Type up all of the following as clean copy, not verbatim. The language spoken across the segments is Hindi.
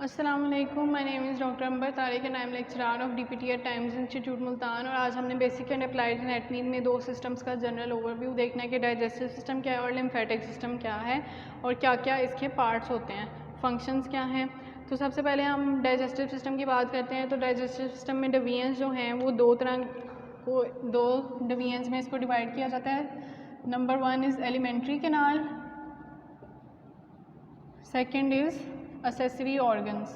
अस्सलामुअलैकुम, my name is doctor Amber Tariq and I am lecturer of DPT at Times Institute Multan. और आज हमने बेसिक एंड अप्लाइड एनाटमी में दो सिस्टम्स का जनरल ओवरव्यू देखना है कि डाइजेस्टिव सिस्टम क्या है और लिम्फेटिक सिस्टम क्या है और क्या क्या इसके पार्ट्स होते हैं, फंक्शंस क्या हैं। तो सबसे पहले हम डाइजेस्टिव सिस्टम की बात करते हैं। तो डाइजेस्टिव सिस्टम में डिवीजन्स जो हैं वो दो डिवीजन्स में इसको डिवाइड किया जाता है। Number 1 is alimentary canal, second is accessory organs।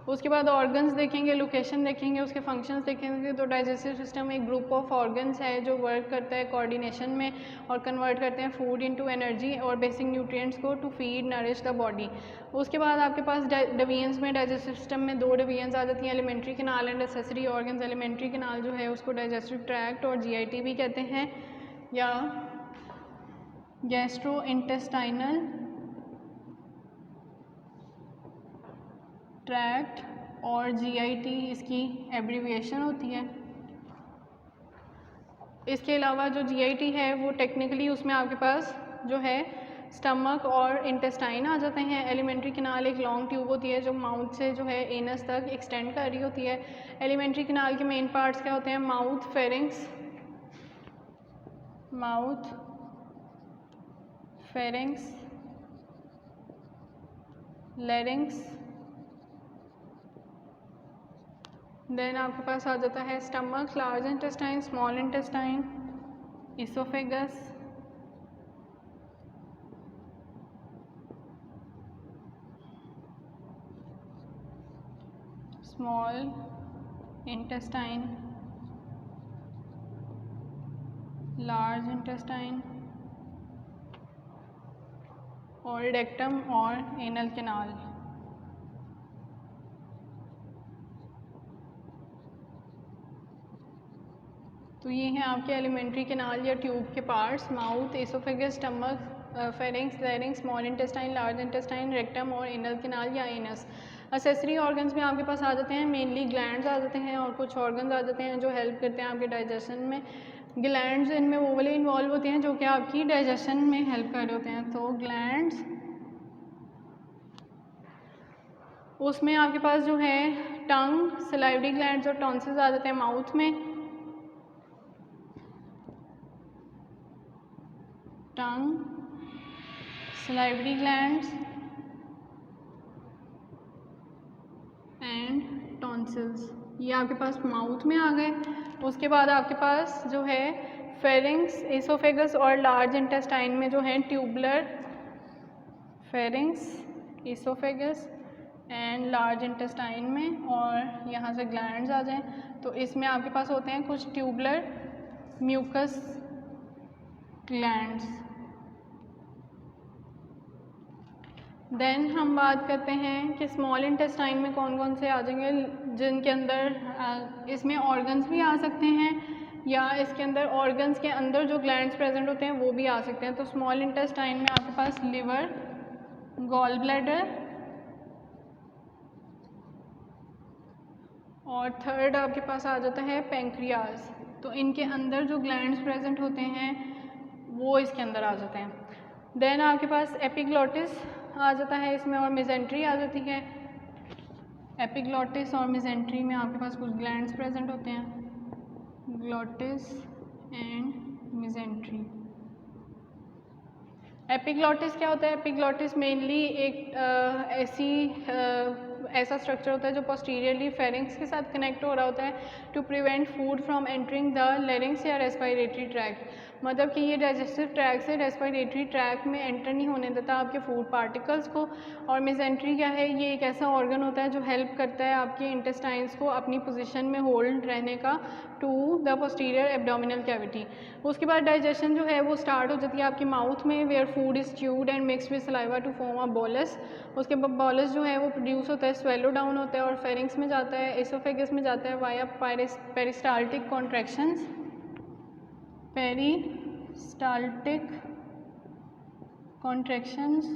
उसके बाद ऑर्गन्स देखेंगे, लोकेशन देखेंगे, उसके फंक्शंस देखेंगे। तो डाइजेस्टिव सिस्टम एक ग्रुप ऑफ ऑर्गन्स है जो वर्क करता है कोऑर्डिनेशन में और कन्वर्ट करते हैं फूड इनटू एनर्जी और बेसिक न्यूट्रिएंट्स को to feed nourish the body. उसके बाद आपके पास डिवीजन्स में डाइजेस्टिव सिस्टम में दो डिवीजन्स आ जाती हैं, alimentary canal and accessory organs. Alimentary canal जो है उसको डाइजेस्टिव ट्रैक्ट और जीआईटी भी कहते हैं या गैस्ट्रोइंटेस्टाइनल ट्रैक्ट और जीआईटी इसकी एब्रीविएशन होती है। इसके अलावा जो जीआईटी है वो टेक्निकली उसमें आपके पास जो है स्टमक और इंटेस्टाइन आ जाते हैं। एलिमेंट्री कैनाल एक लॉन्ग ट्यूब होती है जो माउथ से जो है एनस तक एक्सटेंड कर रही होती है। एलिमेंट्री कैनाल के मेन पार्ट्स क्या होते हैं? Mouth, pharynx, लैरिंग्स। देन आपके पास आ जाता है stomach, large intestine, small intestine, oesophagus, small intestine, large intestine और रेक्टम और एनल कैनाल। तो ये हैं आपके एलिमेंट्री कैनाल या ट्यूब के parts: mouth, oesophagus, stomach, pharynx, लैरिंग्स, small intestine, large intestine, rectum और एनल कैनाल या एनस। एक्सेसरी ऑर्गन्स में आपके पास आ जाते हैं मेनली ग्लैंड्स आ जाते हैं और कुछ ऑर्गन्स आ जाते हैं जो हेल्प करते हैं आपके डाइजेशन में। ग्लैंड्स इनमें वो वाले इन्वॉल्व होते हैं जो कि आपकी डाइजेशन में हेल्प कर रहे होते हैं। तो ग्लैंड्स उसमें आपके पास जो है टंग, सलाइवरी ग्लैंड्स और टॉन्सिल्स आ जाते हैं माउथ में। टंग, सलाइवरी ग्लैंड्स एंड टॉन्सिल्स, ये आपके पास माउथ में आ गए। उसके बाद आपके पास जो है फेरिंग्स, एसोफेगस और लार्ज इंटेस्टाइन में जो है tubular, pharynx, oesophagus and large intestine में, और यहाँ से ग्लैंड्स आ जाएं तो इसमें आपके पास होते हैं कुछ ट्यूबुलर म्यूकस ग्लैंड्स। देन हम बात करते हैं कि स्मॉल इंटेस्टाइन में कौन कौन से आ जाएंगे, जिनके अंदर इसमें ऑर्गन्स भी आ सकते हैं या इसके अंदर ऑर्गन्स के अंदर जो ग्लैंड्स प्रेजेंट होते हैं वो भी आ सकते हैं। तो स्मॉल इंटेस्टाइन में आपके पास लिवर, गॉल ब्लैडर और थर्ड आपके पास आ जाता है पेंक्रियाज। तो इनके अंदर जो ग्लैंड्स प्रेजेंट होते हैं वो इसके अंदर आ जाते हैं। देन आपके पास एपिग्लॉटिस आ जाता है इसमें और मिजेंट्री आ जाती है। एपिग्लॉटिस और मिजेंट्री में आपके पास कुछ ग्लैंड्स प्रेजेंट होते हैं, ग्लॉटिस एंड मिजेंट्री। एपिग्लॉटिस क्या होता है? एपिग्लॉटिस मेनली एक ऐसा स्ट्रक्चर होता है जो पोस्टीरियरली फेरिंग्स के साथ कनेक्ट हो रहा होता है to prevent food from entering the larynx या रेस्पिरेटरी ट्रैक्ट। मतलब कि ये डाइजेस्टिव ट्रैक से रेस्पिरेटरी ट्रैक में एंटर नहीं होने देता आपके फूड पार्टिकल्स को। और मिजेंट्री क्या है? ये एक ऐसा ऑर्गन होता है जो हेल्प करता है आपके इंटेस्टाइन्स को अपनी पोजीशन में होल्ड रहने का to the posterior abdominal cavity. उसके बाद डाइजेशन जो है वो स्टार्ट हो जाती है आपकी माउथ में, where food is chewed and mixed with saliva to form a bolus. उसके बाद बोलस जो है वो प्रोड्यूस होता है, स्वेलो डाउन होता है और फेरिंग्स में जाता है, एसोफेगस में जाता है via peristaltic contractions, peristaltic contractions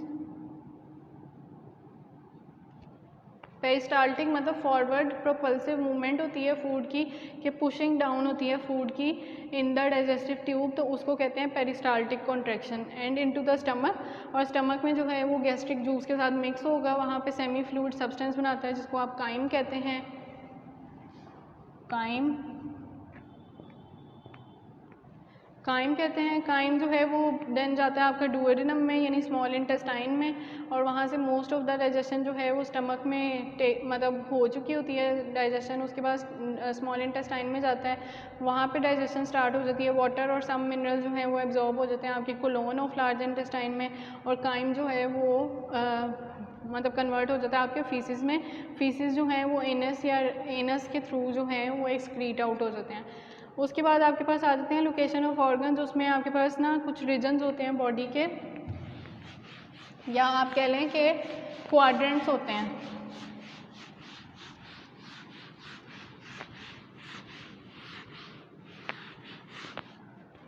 peristaltic मतलब फॉरवर्ड प्रोपल्सिव मूवमेंट होती है फूड की, कि पुशिंग डाउन होती है फूड की इन द डाइजेस्टिव ट्यूब, तो उसको कहते हैं peristaltic contraction. And into the stomach, और स्टमक में जो है वो गैस्ट्रिक जूस के साथ मिक्स होगा, वहाँ पे सेमी फ्लूइड सब्सटेंस बनाता है जिसको आप काइम कहते हैं, काइम कहते हैं। काइम जो है वो देन जाता है आपका डुओडेनम में यानी स्मॉल इंटेस्टाइन में, और वहाँ से मोस्ट ऑफ द डाइजेशन जो है वो स्टमक में मतलब हो चुकी होती है डाइजेशन, उसके बाद स्मॉल इंटेस्टाइन में जाता है, वहाँ पे डाइजेशन स्टार्ट हो जाती है। वाटर और सम मिनरल जो हैं वो एब्जॉर्ब हो जाते हैं आपके कोलोन ऑफ लार्ज इंटेस्टाइन में, और काइम जो है वो मतलब कन्वर्ट हो जाता है आपके फीसिस में। फीसिस जो हैं वो एनस या एनस के थ्रू जो हैं वो एक्सक्रीट आउट हो जाते हैं। उसके बाद आपके पास आ जाते हैं लोकेशन ऑफ ऑर्गन्स, उसमें आपके पास ना कुछ रीजन्स होते हैं बॉडी के, या आप कह लें कि क्वाड्रेंट्स होते हैं।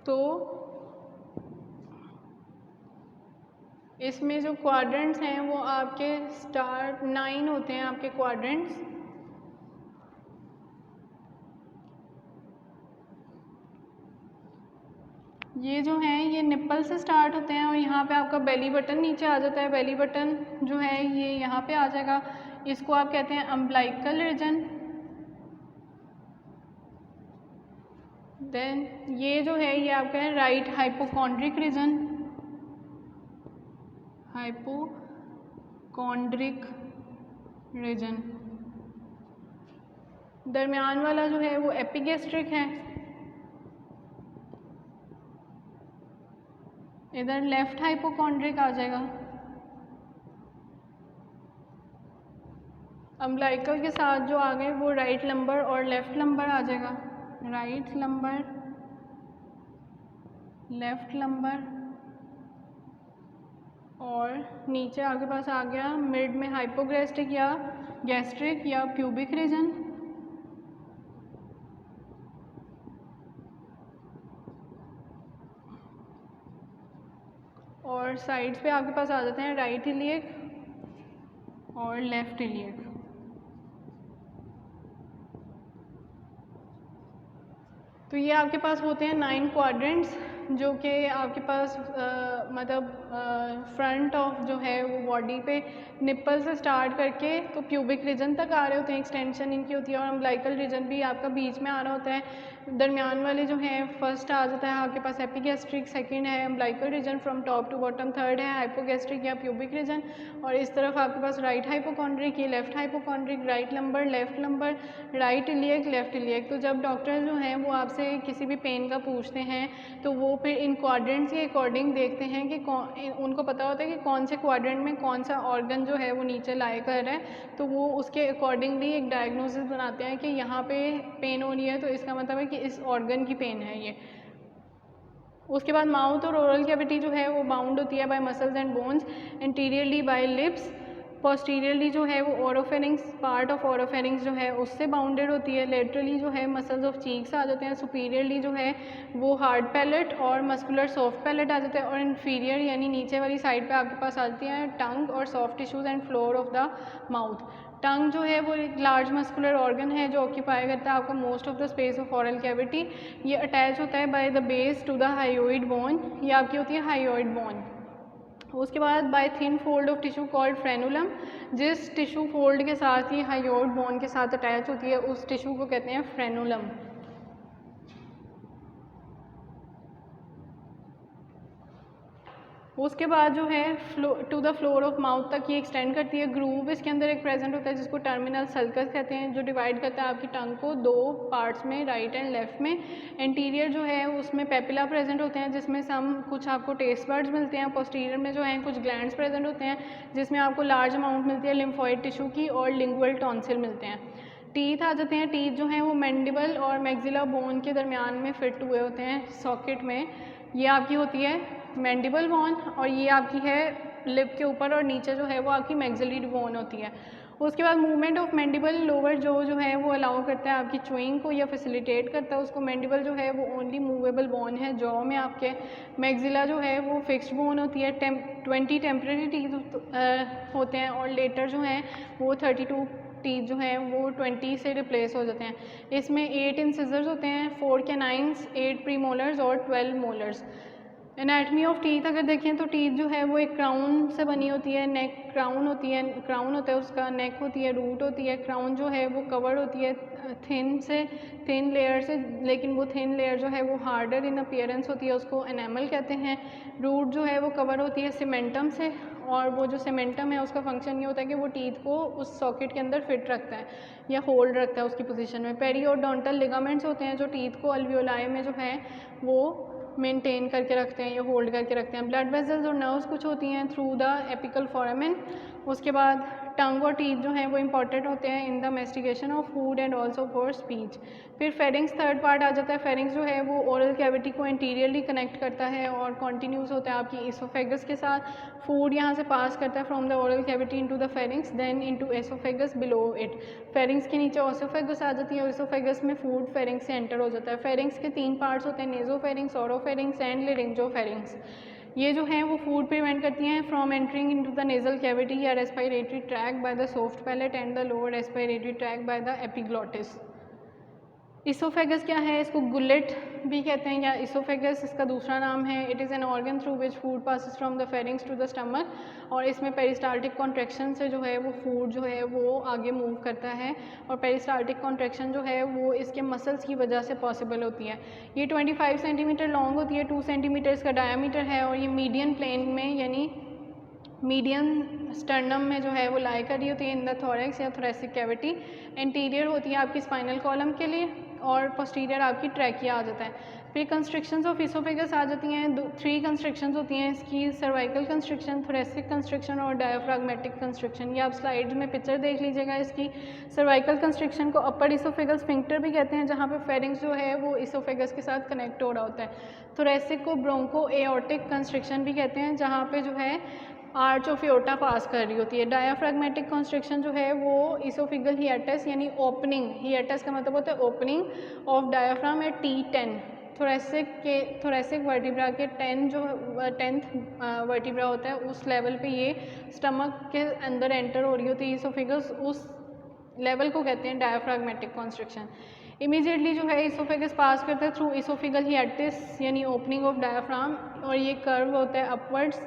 तो इसमें जो क्वाड्रेंट्स हैं वो आपके 9 होते हैं आपके क्वाड्रेंट्स। ये जो हैं ये निप्पल से स्टार्ट होते हैं, और यहाँ पे आपका बेली बटन नीचे आ जाता है। बेली बटन जो है ये यहाँ पे आ जाएगा, इसको आप कहते हैं अम्बलाइकल रीजन। देन ये जो है ये आपका है right hypochondriac region, hypochondriac region. दरमियान वाला जो है वो एपिगैस्ट्रिक है। इधर लेफ्ट हाइपोकॉन्ड्रिक आ जाएगा। अम्बलाइकल के साथ जो आ गए वो राइट लंबर और लेफ्ट लंबर आ जाएगा, राइट लंबर, लेफ्ट लंबर, और नीचे आगे पास आ गया मिड में हाइपोगैस्ट्रिक या गैस्ट्रिक या प्यूबिक रीजन। और साइड्स पे आपके पास आ जाते हैं राइट इलियक और लेफ्ट इलियक। तो ये आपके पास होते हैं 9 क्वाड्रेंट्स, जो कि आपके पास मतलब फ्रंट ऑफ जो है वो बॉडी पे निप्पल से स्टार्ट करके तो प्यूबिक रीजन तक आ रहे होते हैं, एक्सटेंशन इनकी होती है, और अम्बलाइकल रीजन भी आपका बीच में आ रहा होता है। दरमियान वाले जो हैं फर्स्ट आ जाता है आपके पास एपिगैस्ट्रिक, सेकंड है umbilical region from top to bottom, third है हाइपोगैस्ट्रिक या प्यूबिक रीजन, और इस तरफ आपके पास राइट हाइपोकॉन्ड्रिक, ये left hypochondriac, right lumbar, left lumbar, right iliac, left iliac. तो जब डॉक्टर जो हैं वो आपसे किसी भी पेन का पूछते हैं तो वो फिर इन क्वाड्रेंट्स के अकॉर्डिंग देखते हैं कि उनको पता होता है कि कौन से क्वाड्रेंट में कौन सा ऑर्गन जो है वो नीचे लाई कर रहा है, तो वो उसके अकॉर्डिंगली एक डायग्नोसिस बनाते हैं कि यहाँ पे पेन हो रही है तो इसका मतलब है कि इस ऑर्गन की पेन है ये। उसके बाद माउथ और ओरल कैविटी जो है वो बाउंड होती है by muscles and bones, anteriorly by lips, posteriorly जो है वो ओरोफेरिंग्स, पार्ट ऑफ ओरोफेरिंग्स जो है उससे बाउंडेड होती है, लेटरली जो है मसल्स ऑफ चीक्स आ जाते हैं, सुपीरियरली जो है वो हार्ड पैलेट और मस्कुलर सॉफ्ट पैलेट आ जाते हैं, और इन्फीरियर यानी नीचे वाली साइड पे आपके पास आती हैं टंग और soft tissues and floor of the mouth. Tongue जो है वो एक लार्ज मस्कुलर ऑर्गन है जो ऑक्यूपाई करता है आपका most of the space of oral cavity. ये अटैच होता है by the base to the hyoid bone, ये आपकी होती है हाइयोइड बोन। उसके बाद by thin fold of tissue called frenulum, जिस टिश्यू फोल्ड के साथ ये हाइयोइड बोन के साथ अटैच होती है उस टिश्यू को कहते हैं फ्रेनुलम। उसके बाद जो है to the floor of mouth तक ये एक्सटेंड करती है। ग्रूव इसके अंदर एक प्रेजेंट होता है जिसको टर्मिनल सल्कस कहते हैं, जो डिवाइड करता है आपकी टंग को 2 पार्ट्स में, राइट एंड लेफ्ट में। इंटीरियर जो है उसमें पेपिला प्रेजेंट होते हैं जिसमें सम कुछ आपको टेस्ट बर्ड्स मिलते हैं। पोस्टीरियर में जो है कुछ ग्लैंड्स प्रेजेंट होते हैं जिसमें आपको लार्ज अमाउंट मिलती है लिम्फोइड टिश्यू की, और लिंगुअल टॉन्सिल मिलते हैं। टीथ आ जाते हैं। टीथ जो हैं वो मैंडिबल और मैक्सिला बोन के दरमियान में फिट हुए होते हैं सॉकेट में। ये आपकी होती है मैंडिबल बोन, और ये आपकी है लिप के ऊपर, और नीचे जो है वो आपकी मैक्सिलरी बोन होती है। उसके बाद मूवमेंट ऑफ मैंडिबल लोअर जो है वो अलाउ करता है आपकी च्यूइंग को या फैसिलिटेट करता है उसको। मैंडिबल जो है वो ओनली मूवेबल बोन है जॉ में आपके। मैग्जिला जो है वो फिक्स्ड बोन होती है। 20 टेम्परेरी टीथ होते हैं और लेटर जो हैं वो 32 टीथ जो हैं वो 20 से रिप्लेस हो जाते हैं। इसमें 8 इंसिजर्स होते हैं, 4 कैनाइन्स, 8 प्रीमोलर्स और 12 मोलर्स। एनाटमी ऑफ टीथ अगर देखें तो टीथ जो है वो एक क्राउन से बनी होती है। नेक क्राउन होती है, क्राउन होता है उसका, नेक होती है, रूट होती है। क्राउन जो है वो कवर्ड होती है थिन लेयर से, लेकिन वो थिन लेयर जो है वो हार्डर इन अपीयरेंस होती है, उसको एनामल कहते हैं। रूट जो है वो कवर होती है सीमेंटम से, और वो जो सीमेंटम है उसका फंक्शन ये होता है कि वो टीथ को उस सॉकेट के अंदर फिट रखता है या होल्ड रखता है उसकी पोजीशन में। पेरियोडोंटल लिगामेंट्स होते हैं जो टीथ को अल्वियोलाई में जो है वो मेंटेन करके रखते हैं या होल्ड करके रखते हैं। ब्लड वेसल्स और नर्व्स कुछ होती हैं थ्रू द एपिकल फोरामेन। उसके बाद टंग और टीथ जो हैं वो इंपॉर्टेंट होते हैं in the mastication of food and also for speech. फिर फेरिंग्स थर्ड पार्ट आ जाता है। फेरिंग्स जो है वो ओरल कैविटी को इंटीरियरली कनेक्ट करता है और कॉन्टीन्यूस होता है आपकी इसोफेगस के साथ। फूड यहाँ से पास करता है from the oral cavity into the pharynx then into oesophagus below it. Pharynx के नीचे ओसोफेगस आ जाती है और इसोफेगस में फूड फेरिंग्स से एंटर हो जाता है। फेरिंग्स के 3 पार्ट्स होते हैं, नेजोफेरिंग्स, ओरोफेरिंग्स एंड लेरिंजोफेरिंग्स। ये जो हैं वो फूड प्रिवेंट करती हैं from entering into the nasal cavity या respiratory tract by the soft palate and the lower respiratory tract by the epiglottis. Oesophagus क्या है, इसको गुलेट भी कहते हैं या इसोफेगस इसका दूसरा नाम है। It is an organ through which food passes from the pharynx to the stomach, और इसमें पेरिस्टाल्टिक कॉन्ट्रैक्शन से जो है वो फूड जो है वो आगे मूव करता है, और पेरिस्टाल्टिक कॉन्ट्रैक्शन जो है वो इसके मसल्स की वजह से पॉसिबल होती है। ये 25 सेंटीमीटर लॉन्ग होती है, 2 सेंटीमीटर इसका डायामीटर है, और ये मीडियन प्लेन में यानी मीडियन स्टर्नम में जो है वो लाई कर रही होती है इन द थोरैक्स या थोरेसिक कैविटी। इंटीरियर होती है आपकी स्पाइनल कॉलम के लिए, और पोस्टीरियर आपकी ट्रैकिया आ जाता है। फिर कंस्ट्रिक्शंस ऑफ इसोफेगस आ जाती हैं। 3 कंस्ट्रिक्शंस होती हैं इसकी, सर्वाइकल कंस्ट्रिक्शन, थोरेसिक कंस्ट्रिक्शन और डायफ्राग्मेटिक कंस्ट्रिक्शन। ये आप स्लाइड्स में पिक्चर देख लीजिएगा इसकी। सर्वाइकल कंस्ट्रिक्शन को अपर इसोफेगल स्फिंक्टर भी कहते हैं, जहाँ पे फेरिंग्स जो है वो इसोफेगस के साथ कनेक्ट हो रहा होता है। थोरेसिक को ब्रोंको एओर्टिक कंस्ट्रिक्शन भी कहते हैं, जहाँ पे जो है आर्च ऑफ एओर्टा पास कर रही होती है। डायाफ्राग्मेटिक कंस्ट्रिक्शन जो है वो इसोफिगल हिएटस यानी ओपनिंग, हिएटस का मतलब होता है opening of diaphragm at T10। Thoracic vertebra के 10th वर्टिब्रा होता है उस लेवल पे ये स्टमक के अंदर एंटर हो रही होती है इसोफिगस, उस लेवल को कहते हैं डायाफ्राग्मेटिक कंस्ट्रिक्शन। इमीडिएटली जो है इसोफेगस पास करता है थ्रू इसोफिगल हिएटिस यानी ओपनिंग ऑफ डायाफ्राम, और ये कर्व होता है upwards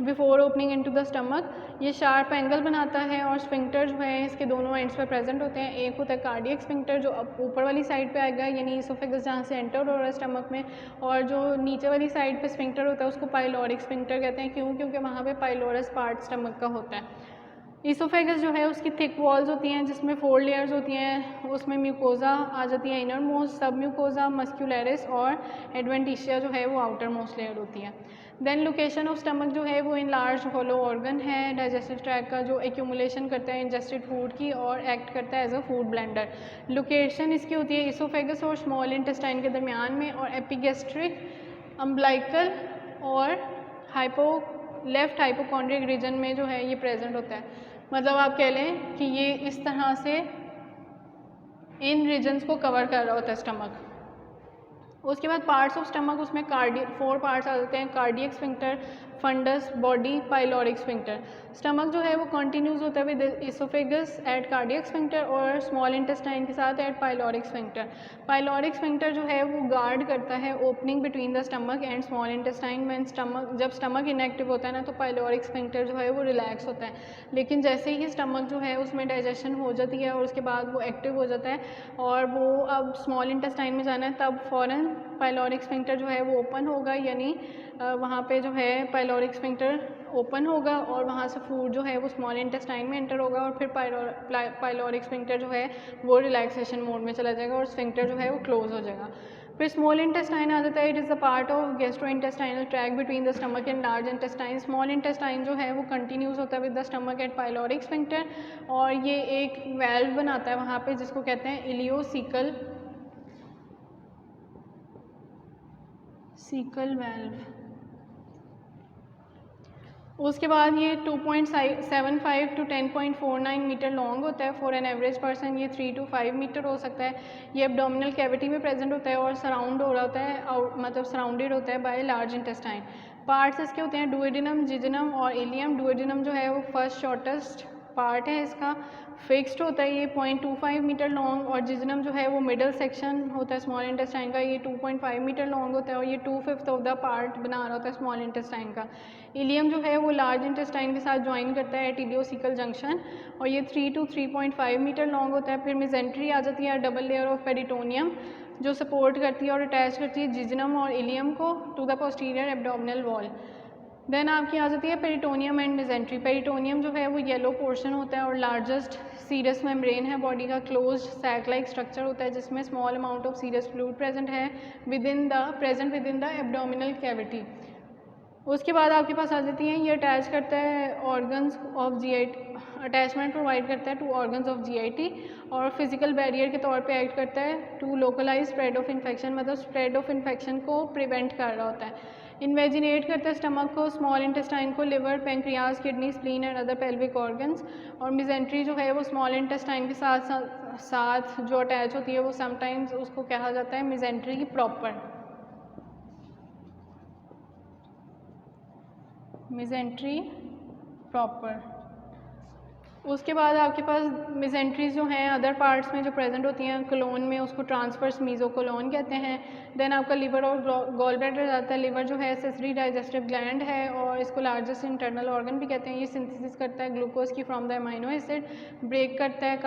before opening into the stomach. ये शार्प एंगल बनाता है, और स्फिंक्टर जो है इसके दोनों एंड्स पे प्रेजेंट होते हैं। एक होता है कार्डियक स्फिंक्टर जो ऊपर वाली साइड पे आएगा यानी इसोफेगस जहाँ से एंटर हो रहा है स्टमक में, और जो नीचे वाली साइड पे स्फिंक्टर होता है उसको पाइलोरिक स्फिंक्टर कहते हैं। क्यों? क्योंकि वहाँ पे पाइलोरस पार्ट स्टमक का होता है। इसोफेगस जो है उसकी थिक वॉल्स होती हैं जिसमें 4 लेयर्स होती हैं। उसमें म्यूकोजा आ जाती है इनर मोस्ट, सब म्यूकोजा, मस्क्यूलरिस और एडवेंटिशिया जो है वो आउटर मोस्ट लेयर होती है। देन लोकेशन ऑफ स्टमक जो है वो इन लार्ज होलो ऑर्गन है डाइजेस्टिव ट्रैक का, जो एक्यूमुलेशन करता है इंजेस्टेड फूड की और एक्ट करता है as a food blender. Location इसकी होती है इसोफेगस और स्मॉल इंटेस्टाइन के दरमियान में, और एपिगेस्ट्रिक, अम्बलाइकल और लेफ्ट हाइपोकॉन्ड्रिक रीजन में जो है ये प्रेजेंट होता है। मतलब आप कह लें कि ये इस तरह से इन रीजन्स को कवर कर रहा होता है स्टमक। उसके बाद पार्ट्स ऑफ स्टमक, उसमें 4 पार्ट्स आ जाते हैं, cardiac sphincter, fundus, body, pyloric sphincter. Stomach जो है वो कंटिन्यूस होता है with oesophagus at cardiac sphincter और स्मॉल इंटेस्टाइन के साथ at pyloric sphincter. Pyloric sphincter जो है वो गार्ड करता है opening between the stomach and small intestine. में जब स्टमक इनएक्टिव होता है ना तो पाइलोरिक स्फिंक्टर जो है वो रिलैक्स होता है, लेकिन जैसे ही स्टमक जो है उसमें डाइजेशन हो जाती है और उसके बाद वो एक्टिव हो जाता है और वो अब स्मॉल इंटेस्टाइन में जाना है, तब फ़ौरन पाइलोरिक स्फिंक्टर जो है वो ओपन होगा, यानी वहाँ पे जो है पाइलोरिक स्फिंक्टर ओपन होगा और वहाँ से फूड जो है वो स्मॉल इंटेस्टाइन में एंटर होगा, और फिर पाइलोरिक स्फिंक्टर जो है वो रिलैक्सेशन मोड में चला जाएगा और स्फिंक्टर जो है वो क्लोज हो जाएगा। फिर स्मॉल इंटेस्टाइन आ जाता है। It is the part of gastrointestinal tract between the stomach and large intestine. Small intestine जो है वो कंटिन्यूस होता है with the stomach at pyloric sphincter, और ये एक वेल्व बनाता है वहाँ पे जिसको कहते हैं इलियोसिकल वेल्व। उसके बाद ये 2.75 टू 10.49 मीटर लॉन्ग होता है। फॉर एन एवरेज पर्सन ये 3 to 5 मीटर हो सकता है। ये एब्डोमिनल कैविटी में प्रेजेंट होता है और सराउंड हो रहा होता है, मतलब सराउंडेड होता है बाय लार्ज इंटेस्टाइन। पार्ट्स इसके होते हैं डुओडेनम, जिजनम और इलियम। डुओडेनम जो है वो फर्स्ट शॉर्टेस्ट पार्ट है इसका, फिक्स्ड होता है ये 0.25 मीटर लॉन्ग, और जिजनम जो है वो मिडल सेक्शन होता है स्मॉल इंटेस्टाइन का, ये 2.5 मीटर लॉन्ग होता है और ये 2/5 ऑफ द पार्ट बना रहा होता है स्मॉल इंटेस्टाइन का। इलियम जो है वो लार्ज इंटेस्टाइन के साथ ज्वाइन करता है टिलियोसिकल जंक्शन, और ये 3 to 3.5 मीटर लॉन्ग होता है। फिर मिजेंट्री आ जाती है, डबल लेयर ऑफ पेरिटोनियम, जो सपोर्ट करती है और अटैच करती है जिजनम और इलियम को to the posterior abdominal wall. Then आपकी आ जाती है पेरिटोनियम एंड मिजेंट्री। पेरिटोनियम जो है वो येलो पोर्शन होता है और लार्जेस्ट सीरस मेम्ब्रेन है बॉडी का, क्लोज्ड सैक लाइक स्ट्रक्चर होता है जिसमें small amount of serous fluid present है within the abdominal cavity. उसके बाद आपके पास आ जाती हैं, ये अटैच करता है organs of GIT, attachment provide करता है टू ऑर्गन्स ऑफ जीआईटी, और फिजिकल बैरियर के तौर पे एक्ट करता है to localise spread of infection, मतलब स्प्रेड ऑफ इन्फेक्शन को प्रिवेंट कर रहा होता है। इन्वेजिनेट करता है स्टमक को, स्मॉल इंटेस्टाइन को, liver, pancreas, kidney, spleen and other pelvic organs. और मिजेंट्री जो है वो स्मॉल इंटेस्टाइन के साथ जो अटैच होती है वो समटाइम्स उसको कहा जाता है मिजेंट्री प्रॉपर। Mesentery proper. उसके बाद आपके पास मिजेंट्रीज जो हैं अदर पार्ट्स में जो प्रेजेंट होती हैं कोलोन में, उसको ट्रांसवर्स मीजोकोलोन कहते हैं। देन आपका लिवर और गॉल ब्लैडर आता है। लिवर जो है सेसरी डाइजेस्टिव ग्लैंड है और इसको लार्जेस्ट इंटरनल ऑर्गन भी कहते हैं। ये सिंथेसिस करता है ग्लूकोज की from the amino acid, break करता है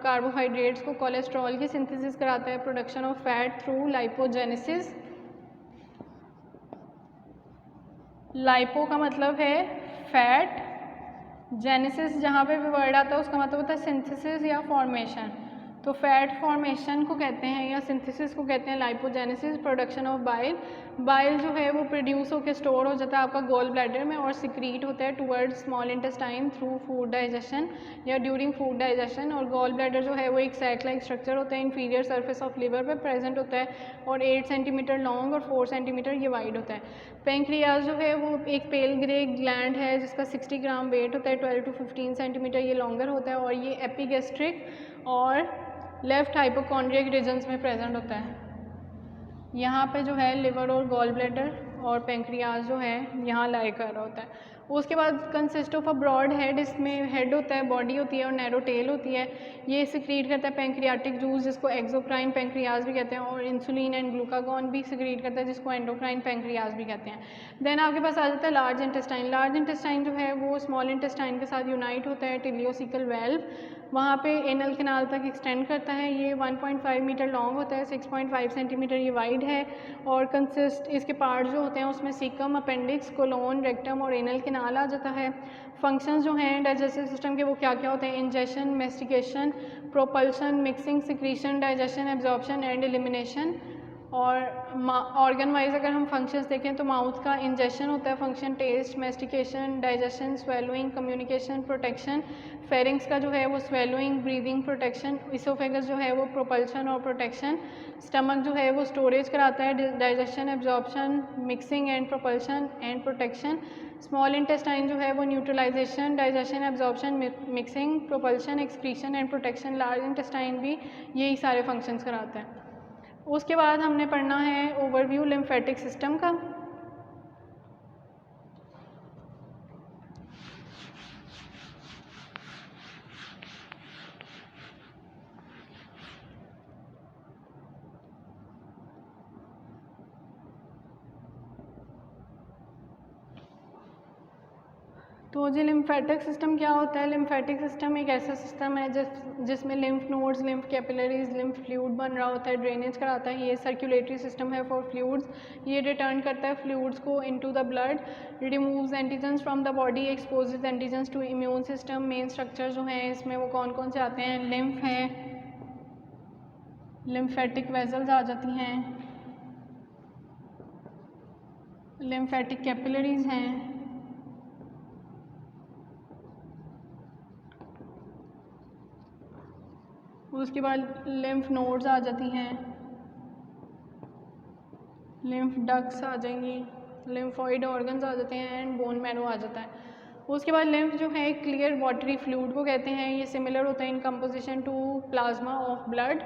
कार्बोहाइड्रेट्स को, कोलेस्ट्रॉल की सिंथेसिस कराता है, production of fat through lipogenesis. Lipo का मतलब है फैट, जेनेसिस जहाँ पे भी वर्ड आता है उसका मतलब होता है सिंथेसिस या फॉर्मेशन। तो फैट फॉर्मेशन को कहते हैं या सिंथेसिस को कहते हैं lipogenesis. Production of bile, bile जो है वो प्रोड्यूस होकर स्टोर हो जाता है आपका गॉल ब्लैडर में और सिक्रीट होता है towards small intestine through food digestion या ड्यूरिंग फूड डाइजेशन। और गॉल ब्लैडर जो है वो एक सैक लाइक स्ट्रक्चर होता है, इंफीरियर सरफेस ऑफ लिवर पे प्रेजेंट होता है और 8 सेंटीमीटर लॉन्ग और 4 सेंटीमीटर ये वाइड होता है। पेंक्रियाज जो है वो एक पेल ग्रे ग्लैंड है जिसका 60 ग्राम वेट होता है, 12 to 15 सेंटीमीटर ये लॉन्गर होता है और ये एपिगेस्ट्रिक और लेफ्ट हाइपोकॉन्ड्रियक रीजन्स में प्रेजेंट होता है। यहाँ पे जो है लिवर और गॉल ब्लैडर और पेंक्रियाज जो है यहाँ लाई कर रहा होता है। उसके बाद consist of a broad head, इसमें हेड होता है, बॉडी होती है और नैरो टेल होती है। ये सिक्रीट करता है पेंक्रियाटिक जूस जिसको एक्सोक्राइन पेंक्रियाज भी कहते हैं, और इंसुलिन एंड ग्लूकागॉन भी सिक्रीट करता है जिसको एंडोक्राइन पेंक्रियाज भी कहते हैं। देन आपके पास आ जाता है लार्ज इंटेस्टाइन। लार्ज इंटेस्टाइन जो है वो स्मॉल इंटेस्टाइन के साथ यूनाइट होता है टिलियोसिकल वेल्व, वहाँ पे एनल कैनाल तक एक्सटेंड करता है। ये 1.5 मीटर लॉन्ग होता है, 6.5 सेंटीमीटर ये वाइड है और कंसिस्ट इसके पार्ट जो होते हैं उसमें सीकम, अपेंडिक्स, कोलोन, रेक्टम और एनल कैनाल आ जाता है। फंक्शंस जो हैं डाइजेस्टिव सिस्टम के वो क्या क्या होते हैं? Ingestion, mastication, propulsion, mixing, secretion, digestion, absorption and elimination. और ऑर्गन वाइज अगर हम फंक्शंस देखें तो माउथ का इंजेशन होता है function, taste, mastication, digestion, swallowing, communication, protection. Pharynx का जो है वो स्वेलोइंग, ब्रीदिंग, प्रोटेक्शन। इसोफेगस जो है वो प्रोपल्शन और प्रोटेक्शन। स्टमक जो है वो स्टोरेज कराता है, digestion, absorption, mixing and propulsion and protection. Small intestine जो है वो neutralisation, digestion, absorption, mixing, propulsion, excretion and protection. Large intestine भी यही सारे फंक्शंस कराता है। उसके बाद हमने पढ़ना है ओवरव्यू लिम्फेटिक सिस्टम का। तो जी लिम्फेटिक सिस्टम क्या होता है? लिम्फेटिक सिस्टम एक ऐसा सिस्टम है जिसमें lymph nodes, lymph capillaries, lymph fluid बन रहा होता है, ड्रेनेज कराता है। ये सर्कुलेटरी सिस्टम है फॉर फ्लूइड्स। ये रिटर्न करता है फ्लूइड्स को into the blood, removes antigens from the body, exposes antigens to immune system. Main structure जो हैं इसमें वो कौन कौन से आते हैं? लिम्फ है, लिम्फेटिक वेजल्स आ जाती हैं, लिम्फेटिक कैपिलरीज हैं, उसके बाद लिम्फ नोड्स आ जाती हैं, लिम्फ डक्ट्स आ जाएंगी, लिम्फॉइड ऑर्गन्स आ जाते हैं एंड बोन मैरो आ जाता है। उसके बाद लिम्फ जो है क्लियर वाटरी फ्लूइड को कहते हैं। ये सिमिलर होता है in composition to plasma of blood,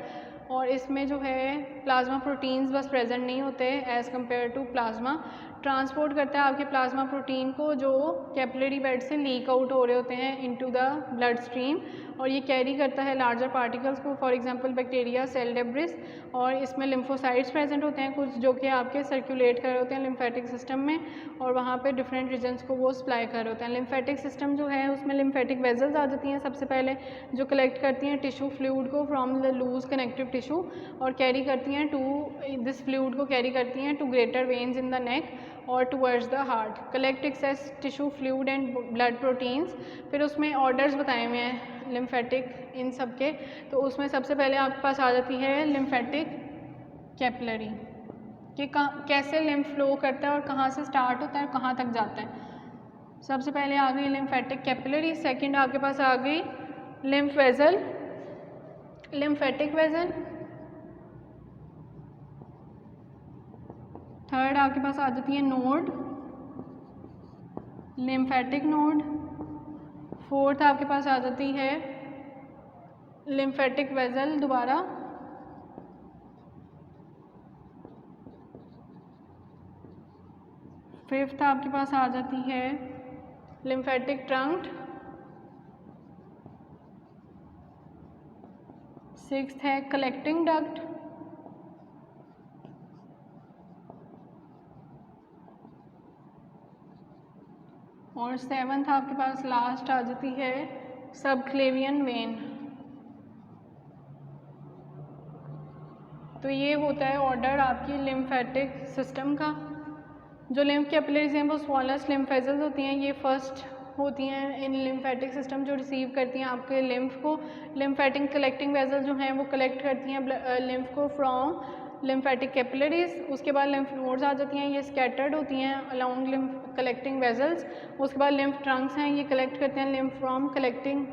और इसमें जो है प्लाज्मा प्रोटीन्स बस प्रेजेंट नहीं होते as compared to plasma. Transport करता है आपके प्लाज्मा प्रोटीन को जो कैपिलरी बेड से लीक आउट हो रहे होते हैं इनटू द ब्लड स्ट्रीम, और ये कैरी करता है लार्जर पार्टिकल्स को, for example bacteria, cell debris, और इसमें लिम्फोसाइट्स प्रेजेंट होते हैं कुछ जो कि आपके सर्कुलेट कर रहे होते हैं लिम्फेटिक सिस्टम में, और वहाँ पे डिफरेंट रीजन्स को वो सप्लाई कर रहे होते हैं। लिम्फेटिक सिस्टम जो है उसमें लिम्फेटिक वेजल्स आ जाती हैं सबसे पहले, जो कलेक्ट करती हैं टिश्यू फ्लूइड को from the loose connective tissue, और कैरी करती हैं टू दिस फ्लूइड को कैरी करती हैं to greater veins in the neck और towards the heart, collect excess tissue fluid and blood proteins. फिर उसमें ऑर्डर्स बताए हुए हैं लिम्फेटिक इन सब के, तो उसमें सबसे पहले आपके पास आ जाती है लिम्फेटिक कैपिलरी, कि कैसे लिम्फ फ्लो करता है और कहाँ से स्टार्ट होता है और कहाँ तक जाता है। सबसे पहले आ गई लिम्फेटिक कैपिलरी, सेकंड आपके पास आ गई lymph vessel, lymphatic vessel, third आपके पास आ जाती है नोड, लिम्फेटिक नोड, फोर्थ आपके पास आ जाती है लिम्फेटिक वेजल दोबारा, फिफ्थ आपके पास आ जाती है लिम्फेटिक ट्रंक, सिक्स्थ है कलेक्टिंग डक्ट, और सेवंथ आपके पास लास्ट आ जाती है सबक्लेवियन वेन। तो ये होता है ऑर्डर आपकी लिम्फेटिक सिस्टम का। जो लिम्फ कैपिलरीज हैं वो स्मॉलेस्ट लिम्फ वेजल्स होती हैं, ये फर्स्ट होती हैं इन लिम्फेटिक सिस्टम जो रिसीव करती हैं आपके लिम्फ को। लिम्फेटिक कलेक्टिंग वेजल जो हैं वो कलेक्ट करती हैं लिम्फ को फ्रॉम लिम्फेटिक कैपिलरीज। उसके बाद लिम्फ नोड्स आ जाती हैं, ये स्कैटर्ड होती हैं अलोंग लिम्फ कलेक्टिंग वेजल्स। उसके बाद लिम्फ ट्रंक्स हैं, ये कलेक्ट करते हैं लिम्फ फ्रॉम कलेक्टिंग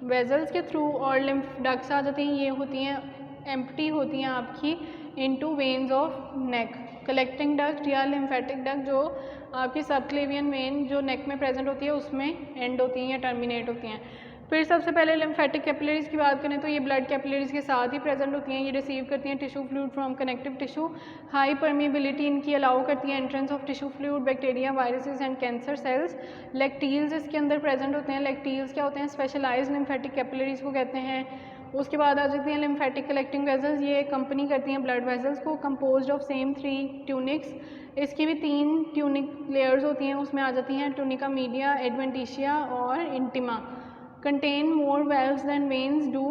वेजल्स के थ्रू, और लिम्फ डक्ट्स आ जाती हैं, ये होती हैं एम्प्टी होती हैं आपकी into veins of neck. Collecting duct या लिम्फेटिक डक्ट जो आपकी सबक्लेवियन वेन जो नेक में प्रेजेंट होती है उसमें एंड होती हैं या टर्मिनेट होती हैं। फिर सबसे पहले लिम्फेटिक कैपिलरीज की बात करें तो ये ब्लड कैपिलरीज के साथ ही प्रेजेंट होती हैं, ये रिसीव करती हैं tissue fluid from connective tissue. High permeability इनकी अलाउ करती है entrance of tissue fluid, bacteria, viruses and cancer cells. Lacteals इसके अंदर प्रेजेंट होते हैं। लेक्टील्स क्या होते हैं? स्पेशलाइज्ड लिम्फेटिक कैपिलरीज को कहते हैं। उसके बाद आ जाती हैं लिम्फेटिक कलेक्टिंग वेजल्स, ये कंपनी करती हैं ब्लड वेजल्स को, कंपोज्ड ऑफ सेम 3 ट्यूनिक्स। इसकी भी 3 ट्यूनिक लेयर्स होती हैं, उसमें आ जाती हैं ट्यूनिका मीडिया, एडवेंटिशिया और intima. Contain more valves than veins do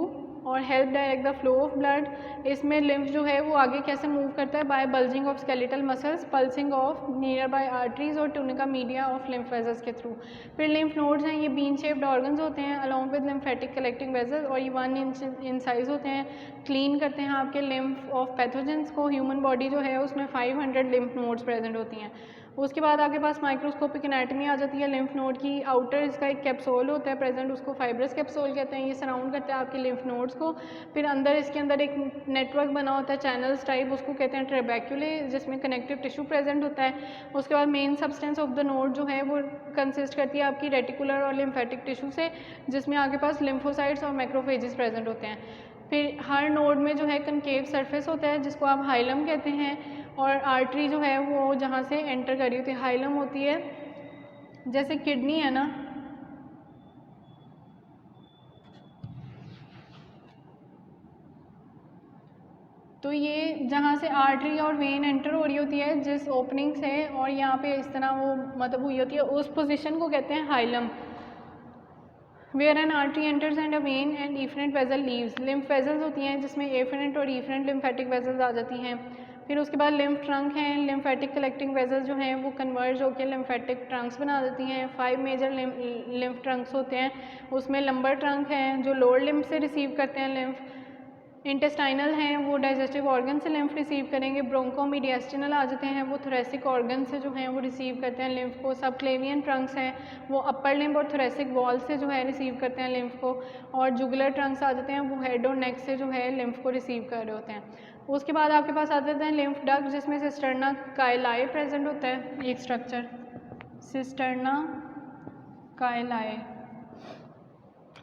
और help direct the flow of blood. इसमें लिम्फ जो है वो आगे कैसे मूव करता है? By bulging of skeletal muscles, pulsing of nearby arteries और tunica media of lymph vessels के थ्रू। फिर लिम्फ नोड्स हैं, ये बीन शेप्ड ऑर्गन्स होते हैं along with lymphatic collecting vessel, और ये 1 इंच इन साइज होते हैं। क्लीन करते हैं आपके लिम्फ ऑफ पैथोजेंस को। ह्यूमन बॉडी जो है उसमें 500 लिम्फ नोड्स प्रेजेंट होती हैं। उसके बाद आपके पास माइक्रोस्कोपिक एनाटमी आ जाती है लिम्फ नोड की। आउटर इसका एक कैप्सूल होता है प्रेजेंट, उसको फाइब्रस कैप्सूल कहते हैं, ये सराउंड करता है आपके लिम्फ नोड्स को। फिर अंदर इसके अंदर एक नेटवर्क बना होता है चैनल्स टाइप, उसको कहते हैं ट्रेबैक्यूले, जिसमें कनेक्टिव टिश्यू प्रेजेंट होता है। उसके बाद main substance of the node जो है वो कंसिस्ट करती है आपकी रेटिकुलर और लिम्फेटिक टिश्यू से, जिसमें आपके पास लिम्फोसाइट्स और मैक्रोफेजेस प्रेजेंट होते हैं। फिर हर नोड में जो है कनकेव सरफेस होता है जिसको आप हाइलम कहते हैं, और आर्टरी जो है वो जहाँ से एंटर कर रही होती है हाइलम होती है। जैसे किडनी है ना, तो ये जहाँ से आर्टरी और वेन एंटर हो रही होती है जिस ओपनिंग से, और यहाँ पे इस तरह वो मतलब हुई होती है, उस पोजीशन को कहते हैं hilum. Where an artery enters and a vein and efferent vessel leaves. Lymph vessels होती हैं जिसमें एफरेंट और इफरेंट लिम्फेटिक वेजल्स आ जाती हैं। फिर उसके बाद लिम्फ ट्रंक हैं, लिम्फेटिक कलेक्टिंग वेजल्स जो हैं वो कन्वर्ज होकर लिम्फेटिक ट्रंक्स बना देती हैं। 5 मेजर लिम्फ ट्रंक्स होते हैं, उसमें लंबर ट्रंक हैं जो लोअर लिम्फ से रिसीव करते हैं लिम्फ। इंटेस्टाइनल हैं, वो डाइजेस्टिव ऑर्गन से लिम्फ रिसीव करेंगे। ब्रोंकोमीडियस्टिनल आ जाते हैं, वो थोरेसिक ऑर्गन से जो हैं वो रिसीव करते हैं लिम्फ को। सबक्लेवियन ट्रंक्स हैं, वो अपर लिम्ब और थोरेसिक वॉल से जो है रिसीव करते हैं लिम्फ को। और जुगुलर ट्रंक्स आ जाते हैं, वो हेड और नेक से जो है लिम्फ को रिसीव कर रहे होते हैं। उसके बाद आपके पास आ जाते हैं लिम्फ डक्ट, जिसमें सिस्टर्ना काइलाई प्रेजेंट होता है, एक स्ट्रक्चर सिस्टर्ना काइलाई।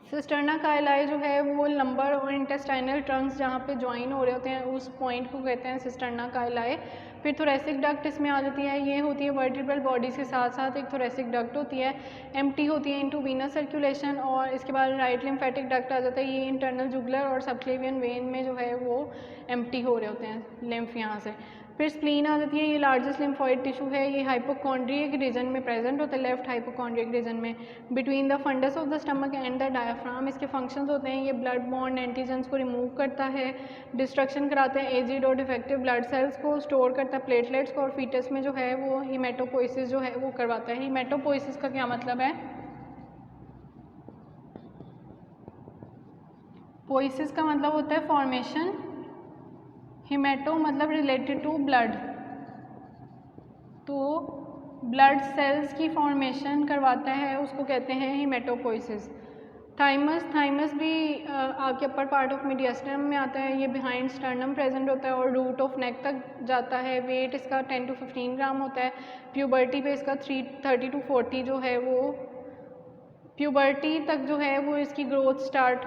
सिस्टर्ना काइलाई जो है वो लंबर और इंटेस्टाइनल ट्रंक्स जहाँ पे ज्वाइन हो रहे होते हैं उस पॉइंट को कहते हैं सिस्टर्ना काइलाई। फिर थोरेसिक डक्ट इसमें आ जाती है, ये होती है वर्टिब्रल बॉडीज के साथ साथ एक थोरेसिक डक्ट होती है, एम्प्टी होती है इनटू वीनस सर्कुलेशन। और इसके बाद राइट लिम्फेटिक डक्ट आ जाता है, ये इंटरनल जुगुलर और सबक्लेवियन वेन में जो है वो एम्प्टी हो रहे होते हैं लिम्फ यहाँ से। फिर स्प्लीन आ जाती है, ये लार्जेस्ट लिम्फॉइड टिश्यू है, ये हाइपोकॉन्ड्रियक रीजन में प्रेजेंट होता है, लेफ्ट हाइपोकॉन्ड्रियक रीजन में between the fundus of the stomach and the diaphragm. इसके फंक्शंस होते हैं, ये ब्लड बॉन्ड एंटीजन्स को रिमूव करता है, डिस्ट्रक्शन कराते हैं एजिड और डिफेक्टिव ब्लड सेल्स को, स्टोर करता है प्लेटलेट्स को, और फीटस में जो है वो हीमेटोपोइसिस जो है वो करवाता है। हीमेटोपोइसिस का क्या मतलब है? पोइसिस का मतलब होता है फॉर्मेशन, हीमेटो मतलब रिलेटेड टू ब्लड, तो ब्लड सेल्स की फॉर्मेशन करवाता है उसको कहते हैं हीमेटोपोइसिस। थाइमस, थाइमस भी आपके अपर पार्ट ऑफ मीडियस्टर्नम में आता है, ये बिहाइंड स्टर्नम प्रेजेंट होता है और रूट ऑफ नेक तक जाता है। वेट इसका 10 to 15 ग्राम होता है। प्यूबर्टी पे इसका 30 to 40 जो है वो प्यूबर्टी तक जो है वो इसकी ग्रोथ स्टार्ट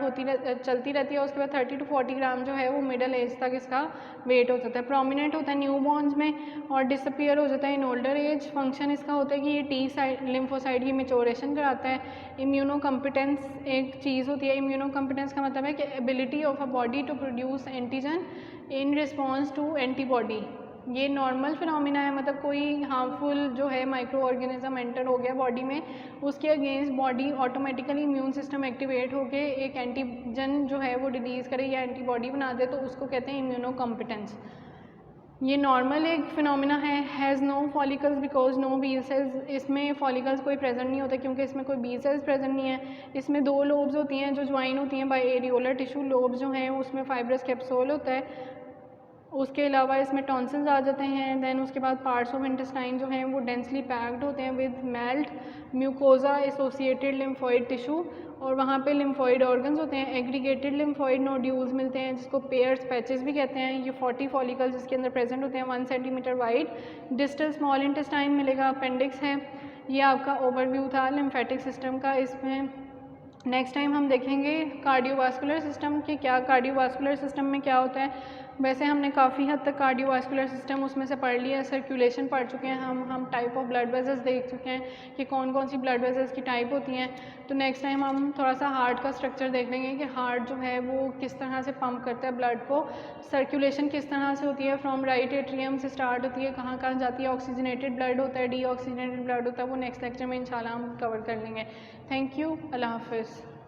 चलती रहती है। उसके बाद 30 to 40 ग्राम जो है वो मिडल एज तक इसका वेट हो जाता है। प्रोमिनेंट होता है न्यू बॉर्न्स में और डिसअपियर हो जाता है इन ओल्डर एज। फंक्शन इसका होता है कि ये टी साइड लिम्फोसाइड की मेचोरेशन कराता है। इम्यूनो कम्पिटेंस एक चीज़ होती है, इम्यूनो कम्पिटेंस का मतलब है कि ability of a body to produce antigen in response to antibody. ये नॉर्मल फिनोमिना है, मतलब कोई हार्मफुल जो है माइक्रो ऑर्गेनिज्म एंटर हो गया बॉडी में, उसके against body automatically immune system activate होकर एक एंटीजन जो है वो रिलीज़ करे या एंटीबॉडी बना दे, तो उसको कहते हैं इम्यूनो कॉम्पिटेंस। ये नॉर्मल एक फिनोमिना है। Has no follicles because no B cells, इसमें फॉलिकल्स कोई प्रेजेंट नहीं होता क्योंकि इसमें कोई बी सेल्स प्रेजेंट नहीं है। इसमें दो लोब्स होती हैं जो ज्वाइन होती हैं बाय एरियोलर टिश्यू। लोब्स जो हैं उसमें फाइब्रस कैप्सूल होता है, उसके अलावा इसमें टॉन्सिल्स आ जाते हैं। देन उसके बाद पार्ट्स ऑफ इंटेस्टाइन जो हैं वो डेंसली पैक्ड होते हैं with melt mucosa associated lymphoid tissue, और वहाँ पे लिम्फॉइड ऑर्गन्स होते हैं। एग्रीगेटेड लिम्फॉइड नोड्यूल्स मिलते हैं जिसको पेयर्स पैचेस भी कहते हैं। ये 40 फॉलिकल्स इसके अंदर प्रेजेंट होते हैं 1 centimetre wide. Distal small intestine मिलेगा, अपेंडिक्स है। ये आपका ओवरव्यू था लिम्फेटिक सिस्टम का। इसमें नेक्स्ट टाइम हम देखेंगे कार्डियोवास्कुलर सिस्टम कि क्या कार्डियोवास्कुलर सिस्टम में क्या होता है। वैसे हमने काफ़ी हद तक कार्डियोवास्कुलर सिस्टम उसमें से पढ़ लिया है, सर्कुलेशन पढ़ चुके हैं, हम टाइप ऑफ ब्लड वेजल्स देख चुके हैं कि कौन कौन सी ब्लड वेजल्स की टाइप होती हैं। तो नेक्स्ट टाइम हम थोड़ा सा हार्ट का स्ट्रक्चर देख लेंगे कि हार्ट जो है वो किस तरह से पंप करता है ब्लड को, सर्कुलेशन किस तरह से होती है, फ्रॉम राइट एट्रियम से स्टार्ट होती है, कहाँ कहाँ जाती है, ऑक्सीजनेटेड ब्लड होता है, डीऑक्सीजनेटेड ब्लड होता है, वो नेक्स्ट लेक्चर में इंशाल्लाह हम कवर कर लेंगे। थैंक यू, अल्लाह हाफिज़।